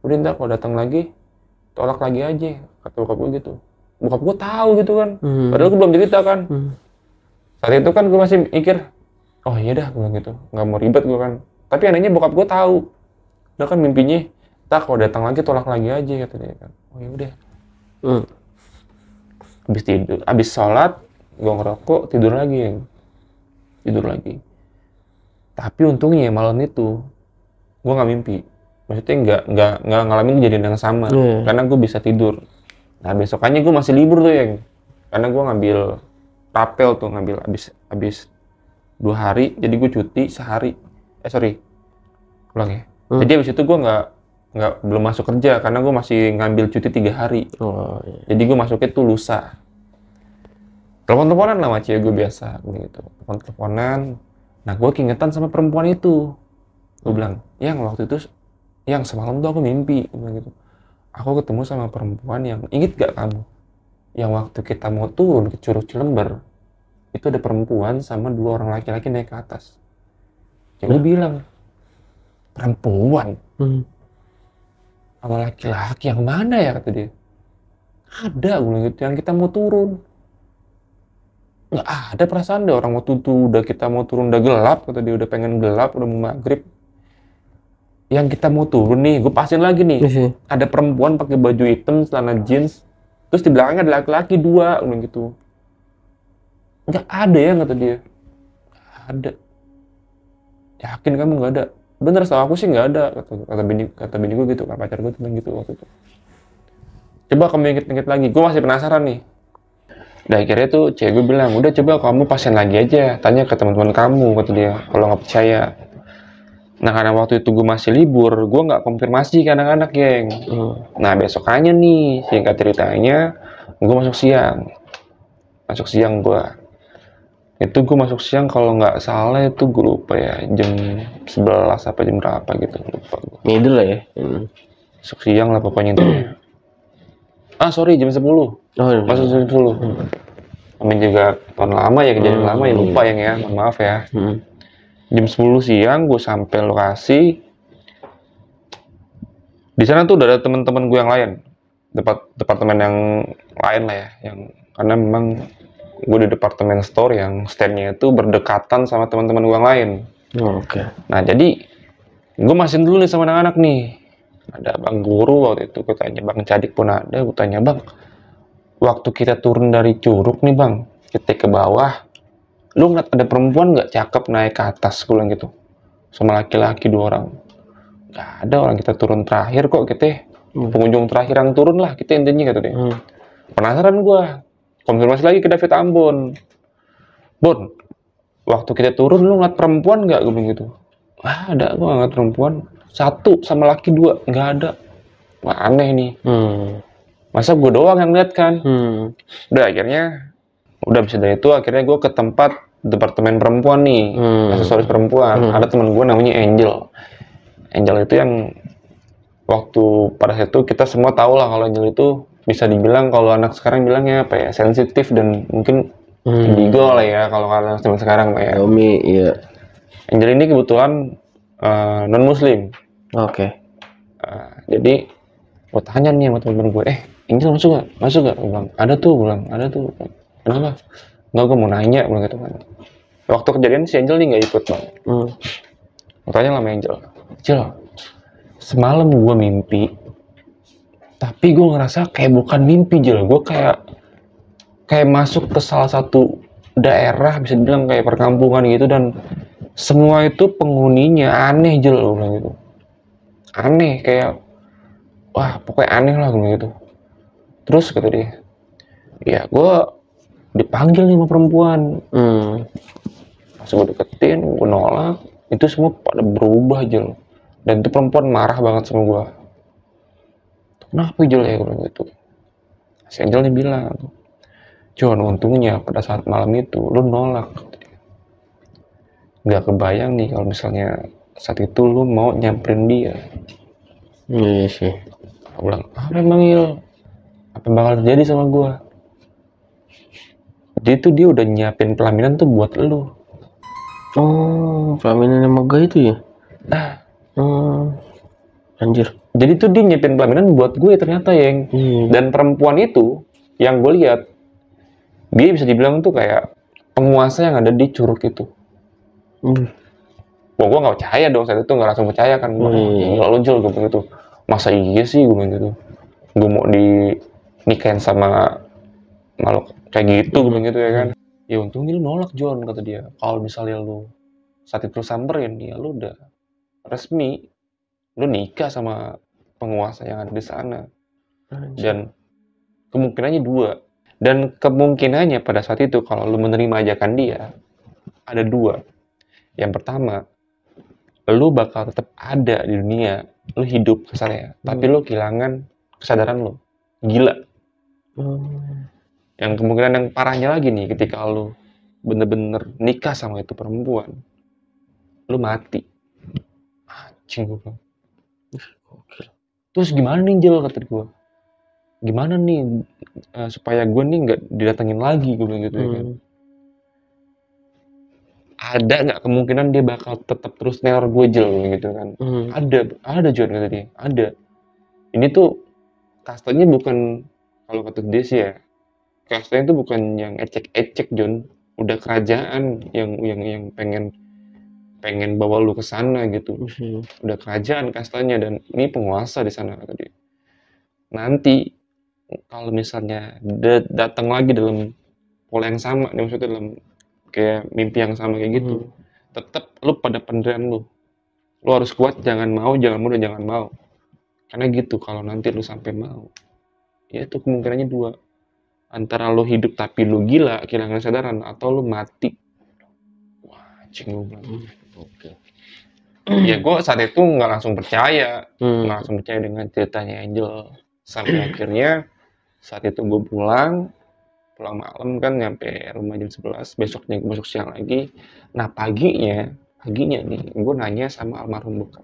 Udah ntar kalau datang lagi, tolak lagi aja, kata bokap gue gitu. Bokap gue tahu gitu kan, padahal gue belum cerita kan. Saat itu kan gue masih mikir, oh iya dah, gue gitu, nggak mau ribet gue kan. Tapi anehnya bokap gue tahu, udah kan mimpinya, tak kalau datang lagi tolak lagi aja, kata dia kan. Oh ya udah. Habis tidur, habis sholat, gue ngerokok, tidur lagi. Tapi untungnya malam itu gue nggak mimpi, maksudnya nggak ngalamin kejadian yang sama, karena gue bisa tidur. Nah besokannya gue masih libur tuh yang, karena gue ngambil rapel tuh, habis 2 hari, jadi gue cuti sehari. Ulang ya. Jadi habis itu gue belum masuk kerja, karena gue masih ngambil cuti 3 hari. Jadi gue masuknya tuh lusa. Telepon-teleponan lah sama cewek gue biasa, gitu. Telepon-teleponan. Nah gue keingetan sama perempuan itu. Gue bilang, yang waktu itu, yang semalam tuh aku mimpi, gitu. Aku ketemu sama perempuan yang, inget gak kamu? Yang waktu kita mau turun ke Curug Cilember, itu ada perempuan sama 2 orang laki-laki naik ke atas. Jadi gue bilang, perempuan? Sama laki-laki yang mana ya, kata dia. Ada, gue bilang gitu, yang kita mau turun. Nggak ada perasaan deh, orang waktu itu udah kita mau turun udah gelap, kata dia, udah pengen gelap, udah mau maghrib. Yang kita mau turun nih, gue pasin lagi nih, ada perempuan pakai baju hitam, celana jeans, terus di belakangnya ada laki-laki 2, udah gitu. Nggak ada ya, kata dia. Nggak ada. Yakin kamu nggak ada? Bener, setahu aku sih nggak ada, kata bini gue gitu, kata pacar gue bilang gitu waktu itu. Coba kamu inget-inget lagi, gue masih penasaran nih. Dan akhirnya tuh cewek gue bilang, udah coba kamu pasien lagi aja, tanya ke teman-teman kamu, kata dia, kalau nggak percaya. Nah karena waktu itu gue masih libur, gue nggak konfirmasi ke anak-anak, geng. Nah besokannya nih, singkat ceritanya, gue masuk siang gue. Itu gue masuk siang kalau nggak salah itu gue lupa ya, jam 11 apa jam berapa gitu, lupa gue. Middle lah ya. Masuk siang lah pokoknya itu. Sorry, jam 10. Masuk jam 10. namanya juga tahun lama ya, kejadian lama ya, lupa yang ya, mohon maaf ya. Jam 10 siang gue sampai lokasi. Di sana tuh udah ada teman-teman gue yang lain, departemen yang lain lah ya, yang karena memang gue di departemen store yang stand-nya itu berdekatan sama teman-teman gue yang lain. Oke. Nah jadi gue masih dulu nih sama anak-anak nih. Ada Bang Guru waktu itu, gue tanya, Bang Cadik pun ada, gue tanya, Bang, waktu kita turun dari Curug nih Bang, kita ke bawah, lu ngeliat ada perempuan nggak cakep naik ke atas, gue bilang gitu, sama laki-laki 2 orang. Nggak ada, orang kita turun terakhir kok, kita pengunjung terakhir yang turun lah, kita intinya gitu deh. Penasaran gue, konfirmasi lagi ke David Ambon, Bon, waktu kita turun lu ngeliat perempuan nggak, gue bilang gitu. Wah, ada, gue ngeliat perempuan 1 sama laki 2, nggak ada. Wah, aneh nih. Masa gue doang yang lihat kan? Udah akhirnya, udah bisa dari itu akhirnya gue ke tempat departemen perempuan nih, aksesoris perempuan. Ada teman gue namanya Angel. Angel itu yang waktu pada saat itu kita semua tahu lah kalau Angel itu bisa dibilang kalau anak sekarang bilangnya apa ya, sensitif dan mungkin indigo lah ya kalau anak zaman sekarang ya. Domi, iya. Angel ini kebetulan non muslim. Oke. Jadi gue tanya nih sama temen gue, Angel masuk gak? Masuk gak? Gue bilang, ada tuh. Kenapa? Enggak, gue mau nanya, bilang gitu kan. Waktu kejadian si Angel nih gak ikut Bang. Gue tanya sama Angel, semalam gue mimpi, tapi gue ngerasa kayak bukan mimpi Jel, gue kayak masuk ke salah satu daerah, bisa dibilang kayak perkampungan gitu, dan semua itu penghuninya aneh Jel, gue bilang gitu. Aneh, kayak wah pokoknya aneh lah gue gitu. Terus kata dia, ya gue dipanggil nih sama perempuan. Pas gue deketin, gue nolak, itu semua pada berubah Jel. Dan itu perempuan marah banget sama gue. Kenapa Jel ya, gue bilang gitu. Si Angel nih bilang, John, untungnya pada saat malam itu lu nolak. Gak kebayang nih kalau misalnya saat itu lu mau nyamperin dia. Iya sih. Aku bilang, apa emang Il? Apa yang bakal terjadi sama gue? Jadi tuh dia udah nyiapin pelaminan tuh buat lu. Oh, pelaminan yang megah itu ya? Nah, anjir. jadi tuh dia nyiapin pelaminan buat gue ternyata yang. Dan perempuan itu yang gue lihat, dia bisa dibilang tuh kayak penguasa yang ada di Curug itu. Gue nggak percaya dong, saat itu nggak langsung percaya kan. Gila lu Jel, gue bilang gitu. Masa iya sih, gue bilang gitu. Gue mau dinikahin sama makhluk kayak gitu, gue bilang gitu ya kan. Ya untungnya lu nolak John, kata dia. Kalau misalnya lu saat itu samperin, ya lu udah resmi, lu nikah sama penguasa yang ada di sana. Dan kemungkinannya 2. Dan kemungkinannya pada saat itu kalau lu menerima ajakan dia, ada 2. Yang pertama, lu bakal tetap ada di dunia, lu hidup kesannya, tapi lu kehilangan kesadaran lu, gila. Yang kemungkinan yang parahnya lagi nih, ketika lu bener-bener nikah sama itu perempuan, lu mati. Anjing gue bilang. Terus gimana nih Jel, kata gue. Gimana nih supaya gue nih nggak didatengin lagi, gue bilang gitu ya kan. Ada nggak kemungkinan dia bakal tetap terus neror gue Jel, gitu kan. Ada John, kata dia, ada. Ini tuh kastanya bukan, kalau kata dia sih ya, kastanya tuh bukan yang ecek-ecek John, udah kerajaan yang pengen bawa lu ke sana gitu. Udah kerajaan kastanya, dan ini penguasa di sana, kata dia. Nanti kalau misalnya datang lagi dalam pola yang sama, maksudnya dalam kayak mimpi yang sama kayak gitu, tetap lu pada pendirian lu harus kuat, jangan mau, jangan mudah, jangan mau. Karena gitu, kalau nanti lu sampai mau, ya itu kemungkinannya 2. Antara lu hidup tapi lu gila, kehilangan kesadaran, atau lu mati. Wah, anjing gue bilang. Oke. Ya gue saat itu nggak langsung percaya, dengan ceritanya Angel. Sampai akhirnya saat itu gue pulang malam kan, nyampe rumah jam 11, besok siang lagi. Nah paginya nih gue nanya sama almarhum bokap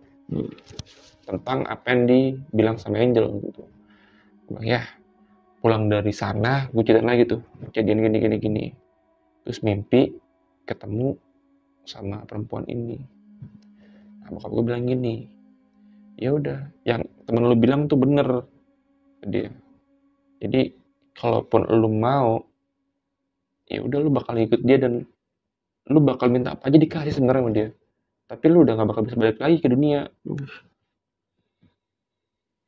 tentang apa yang dibilang sama Angel gitu. Gue bilang, ya pulang dari sana, gue cerita lagi tuh, kejadian gini. Terus mimpi ketemu sama perempuan ini. Nah, bokap gue bilang gini, ya udah, yang temen lu bilang tuh bener ke dia. Jadi kalaupun lu mau, ya udah lu bakal ikut dia dan lu bakal minta apa aja dikasih sebenarnya sama dia. Tapi lu udah gak bakal bisa balik lagi ke dunia.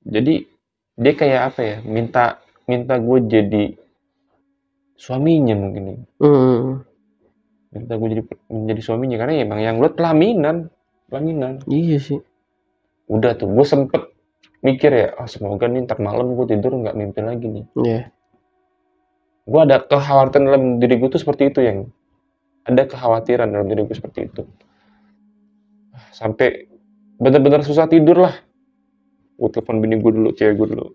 Jadi dia kayak apa ya? Minta gue jadi suaminya mungkin. Minta gue menjadi suaminya karena emang yang gue pelaminan. Iya sih. Udah tuh, gue sempet mikir ya, semoga nih ntar malam gue tidur nggak mimpi lagi nih. Iya. Gue ada kekhawatiran dalam diri gue tuh seperti itu, yang ada kekhawatiran dalam diri gue seperti itu. Sampai benar-benar susah tidur lah. Gue telepon bini gue dulu, cewek gue dulu.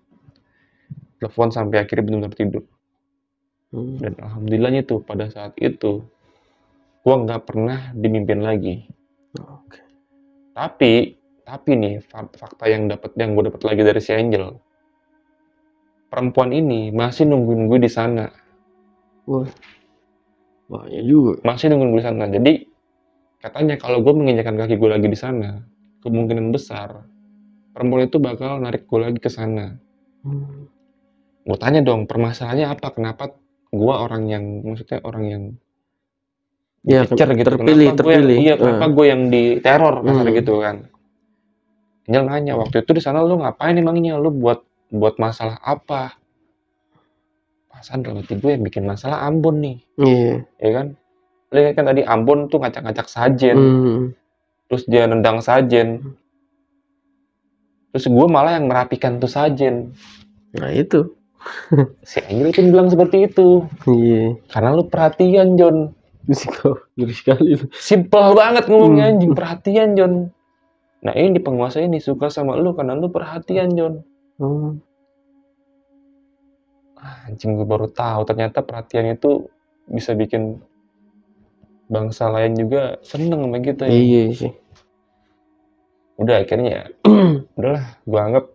Telepon sampai akhirnya benar-benar tidur. Dan alhamdulillahnya tuh pada saat itu gue nggak pernah dimimpin lagi. Tapi nih fakta yang gue dapat lagi dari si Angel, perempuan ini masih nungguin gue di sana. Wah, banyak juga. Masih nungguin gue di sana. Jadi katanya kalau gue menginjakan kaki gue lagi di sana, kemungkinan besar perempuan itu bakal narik gue lagi ke sana. Gue tanya dong, permasalahannya apa? Kenapa gue orang yang ya, terpilih. Kenapa gue yang diteror kasar gitu kan? Angel nanya, waktu itu di sana lu ngapain emangnya? Lu buat masalah apa? Pasan dalam hati gue yang bikin masalah Ambon nih. Iya. Ya kan? Lihat kan tadi Ambon tuh ngacak-ngacak sajen. Terus dia nendang sajen. Terus gue malah yang merapikan tuh sajen. Nah itu. Si Angel itu bilang seperti itu. Iya. Karena lu perhatian, John. Ngeri sekali. Simple banget ngomongnya anjing, perhatian, John. Nah ini penguasa ini suka sama lu karena lu perhatian, John. Anjing, gue baru tahu ternyata perhatian itu bisa bikin bangsa lain juga seneng sama kita ya. Iya sih. Udah akhirnya udahlah, gue anggap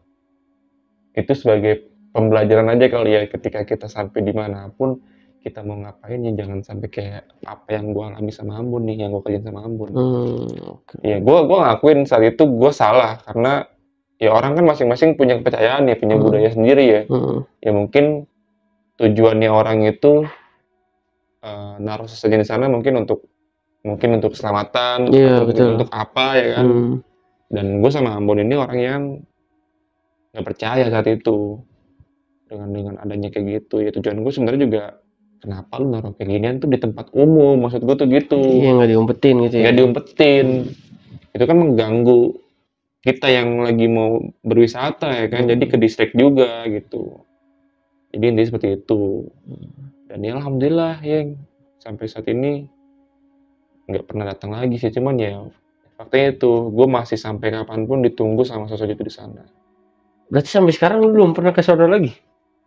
itu sebagai pembelajaran aja kali ya, ketika kita sampai dimanapun kita mau ngapain ya jangan sampai kayak apa yang gue alami sama Ambon nih, yang gue kerjain sama Ambon. Ya gue ngakuin saat itu gue salah karena ya orang kan masing-masing punya kepercayaan ya, punya budaya sendiri ya. Ya mungkin tujuannya orang itu naruh sesajen di sana mungkin untuk keselamatan, untuk apa ya kan. Dan gue sama Ambon ini orang yang nggak percaya saat itu dengan adanya kayak gitu. Ya tujuan gue sebenarnya juga, kenapa lu naruh kayak ginian tuh di tempat umum, maksud gue tuh gitu. Iya, nggak diumpetin gitu ya. Nggak diumpetin. Itu kan mengganggu kita yang lagi mau berwisata ya kan, jadi ke distrik juga gitu. Jadi intinya seperti itu. Dan ya alhamdulillah ya sampai saat ini nggak pernah datang lagi sih, cuman ya faktanya itu gue masih sampai kapanpun ditunggu sama sosok itu di sana. Berarti sampai sekarang lu belum pernah ke sana lagi?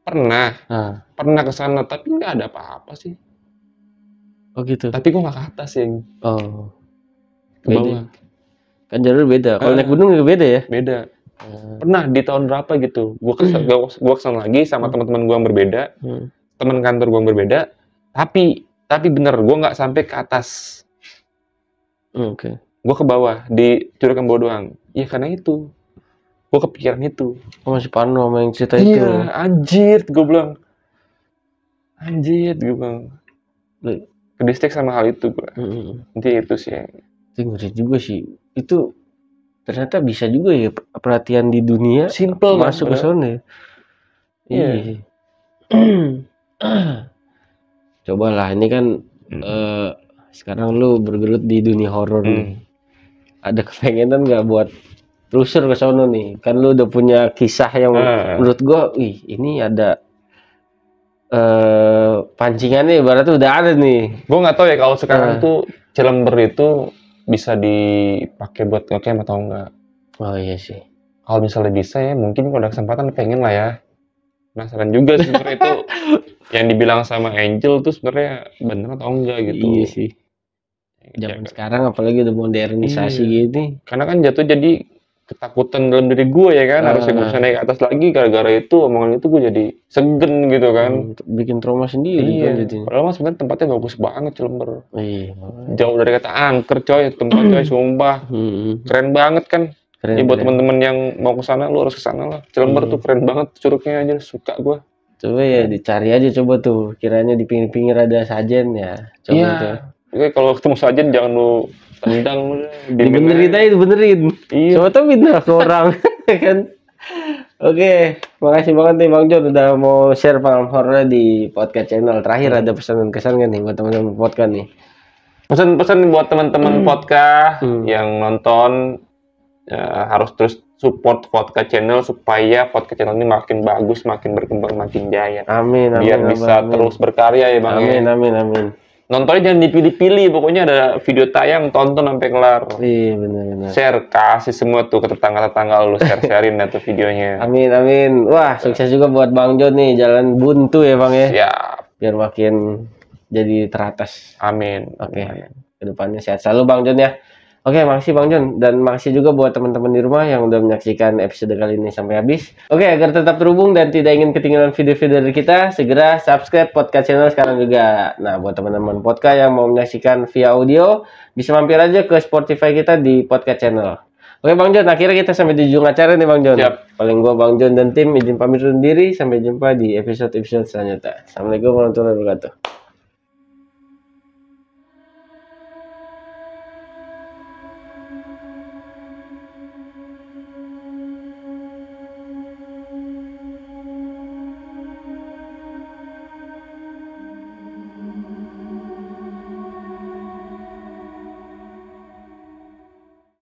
Pernah ke sana tapi nggak ada apa-apa sih. Oh gitu. Tapi gue nggak ke atas ya. Ke bawah. Kan jalur beda. Kalau naik gunung juga beda ya? Beda. Pernah di tahun berapa gitu, gue kesana lagi sama teman-teman gue yang berbeda, teman kantor gue yang berbeda, tapi bener gue nggak sampai ke atas. Gue ke bawah, di Curug Kembo doang. Ya karena itu, gue kepikiran itu. Masih pano sama yang cerita itu. Iya, anjir, gue bilang. Ke distrik sama hal itu gue. Nanti itu sih. Itu ngeri juga sih. Itu ternyata bisa juga ya perhatian di dunia. Simple masuk ke sana. Iya. Cobalah, ini kan sekarang lu bergelut di dunia horor nih. Ada kepengenan nggak buat telusur ke sono nih? Kan lu udah punya kisah yang menurut gua, ini ada pancingannya ibaratnya udah ada nih. Gua nggak tahu ya kalau sekarang tuh Cilember itu bisa dipakai buat ngecamp atau enggak. Oh iya sih. Kalau misalnya bisa ya, mungkin kalau ada kesempatan pengen lah ya. Penasaran juga sebenarnya itu yang dibilang sama Angel tuh sebenarnya bener atau enggak gitu. Iya sih. Zaman sekarang apalagi udah modernisasi gini. Karena kan jatuh jadi ketakutan dalam diri gue ya kan, harusnya gue bisa naik ke atas lagi, gara-gara itu omongan itu gue jadi segen gitu kan. Bikin trauma sendiri kan jadinya. Padahal mas sebenarnya tempatnya bagus banget Cilember. Iya. Jauh dari kata angker coy, tempat coy sumpah. Keren banget kan. Ini buat temen-temen yang mau ke sana, lu harus ke sana lah. Cilember tuh keren banget, curugnya aja suka gue. Coba ya dicari aja coba tuh, kiranya di pinggir-pinggir ada sajen ya. Coba tuh. Oke, kalau ketemu sajen jangan lu tendang, dibenerin aja, dibenerin. Iya. Coba tuh pindah ke orang, kan. Oke, makasih banget nih Bang Jon udah mau share pengalaman horor di podcast channel. Terakhir ada pesan kesan kan nih buat teman-teman podcast nih? Pesan-pesan buat teman-teman podcast yang nonton harus terus support podcast channel supaya podcast channel ini makin bagus, makin berkembang, makin jaya. Amin. Biar bisa terus berkarya ya Bang. Amin. Nontonnya jangan dipilih-pilih, pokoknya ada video tayang, tonton sampai kelar. Iya benar. Share, kasih semua tuh ke tetangga-tetangga lu, share-sharein tuh videonya. Amin. Wah, sukses juga buat Bang Jon nih, jalan buntu ya Bang ya. Siap. Biar makin jadi teratas. Amin. Oke. Kedepannya sehat selalu Bang Jon ya. Oke, makasih Bang Jon, dan makasih juga buat teman-teman di rumah yang udah menyaksikan episode kali ini sampai habis. Oke, agar tetap terhubung dan tidak ingin ketinggalan video-video dari kita, segera subscribe podcast channel sekarang juga. Nah, buat teman-teman podcast yang mau menyaksikan via audio, bisa mampir aja ke Spotify kita di podcast channel. Oke Bang Jon, akhirnya kita sampai di ujung acara nih Bang Jon. Siap. Paling gua Bang Jon dan tim izin pamit undur diri, sampai jumpa di episode-episode selanjutnya. Assalamualaikum warahmatullahi wabarakatuh.